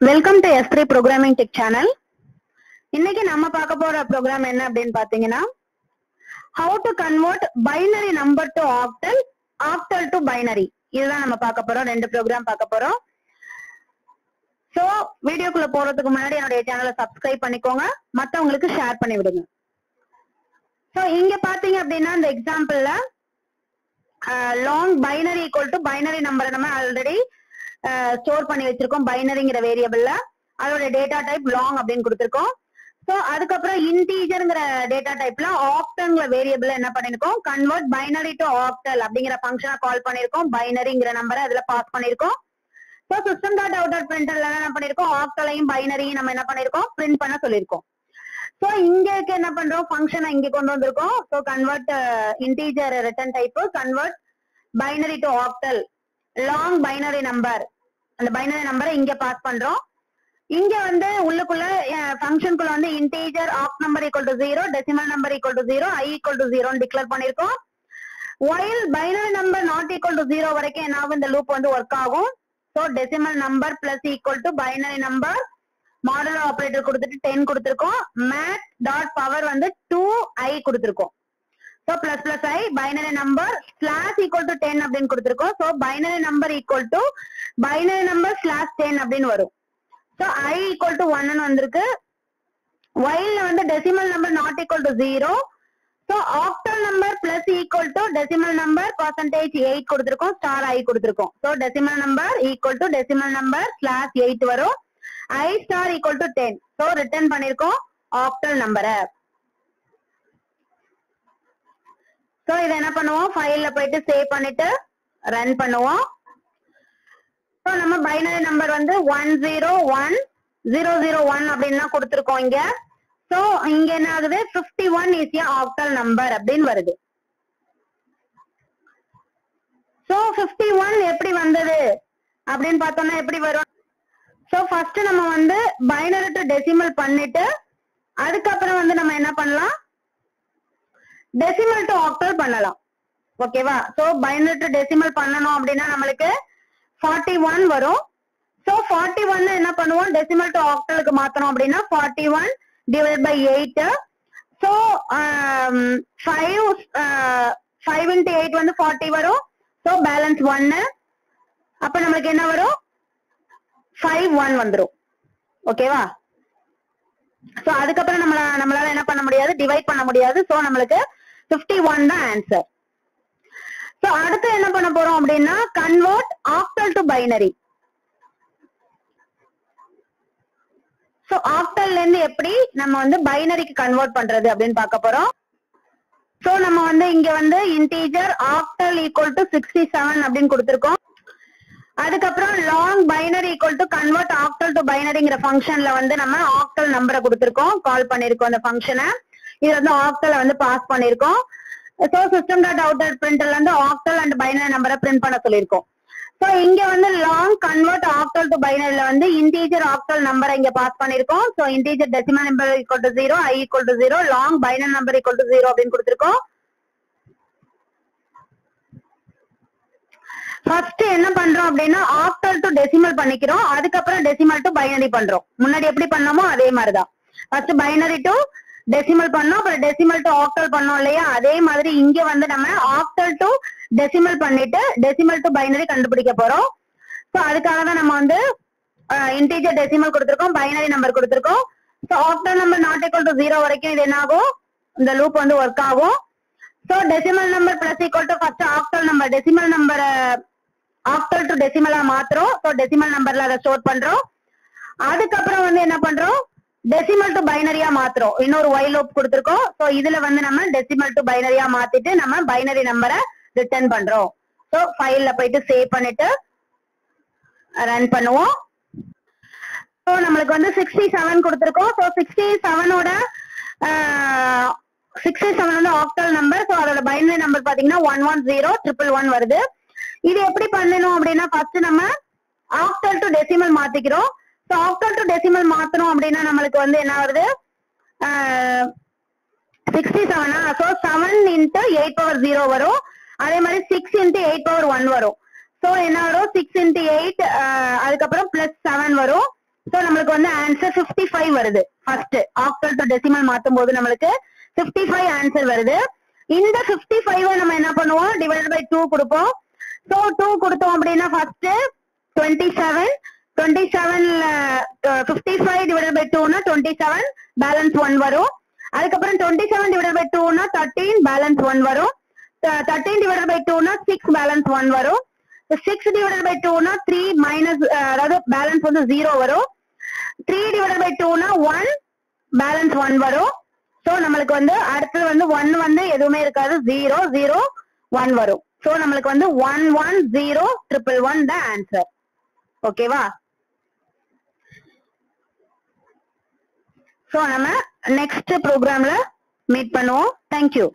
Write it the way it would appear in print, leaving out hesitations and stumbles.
Welcome to S3 programming tech channel. இன்னைக்கு நம்ம பார்க்க போற ப்ரோக்ராம் என்ன அப்படின்னு பாத்தீங்கன்னா, how to convert binary number to octal, octal to binary. இதுதான் நம்ம பார்க்க போறோம். ரெண்டு ப்ரோக்ராம் பார்க்க போறோம். சோ வீடியோக்குள்ள போறதுக்கு முன்னாடி என்னுடைய சேனலை சப்ஸ்கிரைப் பண்ணிக்கோங்க, மத்தவங்களுக்கு ஷேர் பண்ணி விடுங்க. சோ இங்க பாத்தீங்க அப்படின்னா இந்த எக்ஸாம்பிள்ல long binary equal to binary number நம்ம ஆல்ரெடி ஸ்டோர் பண்ணி வச்சிருக்கோம். பைனரிங்கிற வேரியபிள்ல அதோட டேட்டா டைப் லாங் அப்படின்னு கொடுத்திருக்கோம். சோ அதுக்கப்புறம் இன்டீஜர்ங்கிற டேட்டா டைப்ல ஆக்டல்ங்கிற வேரியபிள் என்ன பண்ணிருக்கோம், கன்வெர்ட் பைனரி டு ஆக்டல் அப்படிங்கிற ஃபங்க்ஷனை கால் பண்ணிருக்கோம். பைனரிங்கிற நம்பரை அதுல பாஸ் பண்ணிருக்கோம். So system dot out dot பிரிண்டர்ல என்ன பண்ணிருக்கோம், ஆக்டலையும் பைனரியும் நம்ம என்ன பண்ணிருக்கோம், பிரிண்ட் பண்ண சொல்லிருக்கோம். சோ இங்க என்ன பண்றோம், ஃபங்க்ஷனை இங்க கொண்டு வந்திருக்கோம். So convert integer return type, convert binary to octal, long binary number, அந்த பைனரி நம்பரை இங்க பாஸ் பண்றோம். இங்க வந்து உள்ளுக்குள்ள ஃபங்க்ஷனுக்குள்ள வந்து integer act number equal to 0, decimal number equal to 0, i equal to 0 declare பண்ணிருக்கோம். while binary number not equal to 0 வரைக்கும் என்ன ஆகும், இந்த லூப் வந்து ஒர்க் ஆகும். So decimal number plus equal to binary number, modular operator கொடுத்துட்டு 10 கொடுத்திருக்கோம். Math dot power வந்து 2i கொடுத்திருக்கோம். So plus plus I binary number slash equal to 10 அப்படின்னு கொடுத்திருக்கோம். So binary number equal to binary number slash 10 அப்படின்னு வரும். So i equal to 1 வந்திருக்கு. while வந்து decimal number not equal to 0. So octal number plus equal to decimal number percentage 8 கொடுத்திருக்கோம், star i கொடுத்திருக்கோம். So decimal number equal to decimal number slash 8 வரும். i star equal to 10. So return பண்ணிருக்கோம் octal நம்பரை. So இதை என்ன பண்ணுவோம், ஃபைல்ல போயிட்டு சேவ் பண்ணிட்டு ரன் பண்ணுவோம். சோ நம்ம பைனரி நம்பர் வந்து 101001 அப்படின்னு கொடுத்திருக்கோம் இங்க. சோ இங்க என்ன ஆகுது, 51 இஸ் a octal நம்பர் அப்படின்னு வருது. சோ 51 எப்படி வந்தது அப்படின்னு பார்த்தோம்னா எப்படி வரும். சோ ஃபர்ஸ்ட் நம்ம வந்து பைனரி டு டெசிமல் பண்ணிட்டு அதுக்கப்புறம் வந்து நம்ம என்ன பண்ணலாம், டெசிமல் டு ஆக்டல் பண்ணலாம். ஓகேவா. சோ பைனரி டு டெசிமல் பண்ணணும் அப்படின்னா நம்மளுக்கு 41 வரும். சோ 41 என்ன பண்ணுவோம், டெசிமல் டு ஆக்டலுக்கு மாத்தணும் அப்படின்னா 41 டிவைட் பை 8. சோ 5 into 8 வந்து 40 வரும். So balance 1. அப்ப நம்மளுக்கு என்ன வரும், 51 வந்துரும். ஓகேவா. சோ அதுக்கப்புறம் நம்மளால என்ன பண்ண முடியாது, டிவைட் பண்ண முடியாது. சோ நம்மளுக்கு 51 தான் ஆன்சர். சோ அடுத்து என்ன பண்ண போறோம் அப்படின்னா, convert octal to binary. So ஆக்டல்ல இருந்து எப்படி நம்ம வந்து பைனரிக்கு கன்வெர்ட் பண்றது அப்படின்னு பார்க்க போறோம். சோ நம்ம வந்து இங்க வந்து இன்டீஜர் ஆக்டல் ஈக்குவல் டு 67 அப்படின்னு கொடுத்திருக்கோம். அதுக்கப்புறம் long binary equal to convert octal to பைனரிங்கிற ஃபங்க்ஷன்ல வந்து நம்ம ஆக்டல் நம்பரை கொடுத்திருக்கோம், கால் பண்ணிருக்கோம் அந்த ஃபங்க்ஷனை. இது வந்து ஆக்டலை வந்து பாஸ் பண்ணிருக்கோம். So system dot out dot பிரிண்டர்ல இருந்து ஆக்டல் அண்ட் பைனரி நம்பரை பிரிண்ட் பண்ண சொல்லிருக்கோம். சோ இங்க வந்து லாங் கன்வெர்ட் ஆக்டல் டு பைனரில வந்து இன்டீஜர் ஆக்டல் நம்பரை இங்க பாஸ் பண்ணிருக்கோம். So integer decimal number equal to 0, i equal to 0, long binary number equal to 0 அப்படின்னு கொடுத்திருக்கோம். ஃபர்ஸ்ட் என்ன பண்றோம் அப்படின்னா ஆக்டல் டு டெசிமல் பண்ணிக்கிறோம், அதுக்கப்புறம் டெசிமல் டு பைனரி பண்றோம். முன்னாடி எப்படி பண்ணோமோ அதே மாதிரிதான். ஃபர்ஸ்ட் பைனரி டு டெசிமல் பண்ணோம், அப்புறம் டெசிமல் டு ஆக்டல் பண்ணோம் இல்லையா, அதே மாதிரி இங்க வந்து நம்ம ஆக்டல் டு டெசிமல் பண்ணிட்டு டெசிமல் டு பைனரி கண்டுபிடிக்க போறோம். சோ அதுக்காக தான் நம்ம வந்து இன்டீஜர் டெசிமல் கொடுத்திருக்கோம், பைனரி நம்பர் கொடுத்திருக்கோம். So octal number not equal to 0 வரைக்கும் இது என்ன ஆகும், இந்த லூப் வந்து ஒர்க் ஆகும். So decimal number plus equal to first octal number, decimal number octal to டெசிமலா மாத்துறோம். சோ டெசிமல் நம்பர்ல அதை ஸ்டோர் பண்றோம். அதுக்கப்புறம் வந்து என்ன பண்றோம், டெசிமல் டு பைனரியா மாத்துறோம். இன்னொரு while loop கொடுத்திருக்கோம். சோ இதுல வந்து நம்ம டெசிமல் டு பைனரியா மாத்திட்டு நம்ம பைனரி நம்பரை ரிட்டர்ன் பண்றோம். சோ ஃபைல்ல போயிட்டு சேவ் பண்ணிட்டு ரன் பண்ணுவோம். சோ நம்மளுக்கு வந்து 67 கொடுத்திருக்கோம். சோ 67ஓட 67 வந்து ஆக்டல் நம்பர். சோ அதோட பைனரி நம்பர் பாத்தீங்கன்னா 110111 வருது. இது எப்படி பண்ணணும் அப்படின்னா, ஃபர்ஸ்ட் நம்ம ஆக்டல் டு டெசிமல் மாத்திக்கிறோம். சோ ஆக்டல் டு டெசிமல் மாத்தணும் அப்படின்னா நம்மளுக்கு வந்து என்ன வருது, 67. சோ 7 into 8 power 0 வரும். அதே மாதிரி 6 into 8 power 1 வரும். சோ என்ன வரும், 6 into 8 அதுக்கப்புறம் பிளஸ் 7 வரும். சோ நம்மளுக்கு வந்து ஆன்சர் 55 வருது. ஃபர்ஸ்ட் ஆக்டல் டு டெசிமல் மாத்தும் போது நம்மளுக்கு 55 ஆன்சர் வருது. இந்த 55 நம்ம என்ன பண்ணுவோம், டிவைடட் பை 2 கொடுப்போம். சோ 2 கொடுத்தோம் அப்படின்னா ஃபர்ஸ்ட் 27 27ல 55 டிவைடட் பை 2 னா 27 பேலன்ஸ் 1 வரும். அதுக்கப்புறம் 27 டிவைடட் பை 2 னா 13 பேலன்ஸ் 1 வரும். 13 டிவைடட் பை 2 னா 6 பேலன்ஸ் 1 வரும். 6 டிவைடட் பை 2 னா 3 மைனஸ் அதாவது பேலன்ஸ் வந்து 0 வரும். 3 டிவைடட் பை 2 னா 1 பேலன்ஸ் 1 வரும். சோ நம்மளுக்கு வந்து அடுத்து வந்து 1 வந்து எதுவுமே இருக்காது, 0 0 1 வரும். சோ நம்மளுக்கு வந்து 1 1 0 1 1 தான் ஆன்சர். ஓகேவா? சோ நம்ம நெக்ஸ்ட் ப்ரோக்ராம்ல மீட் பண்ணுவோம். தேங்க்யூ.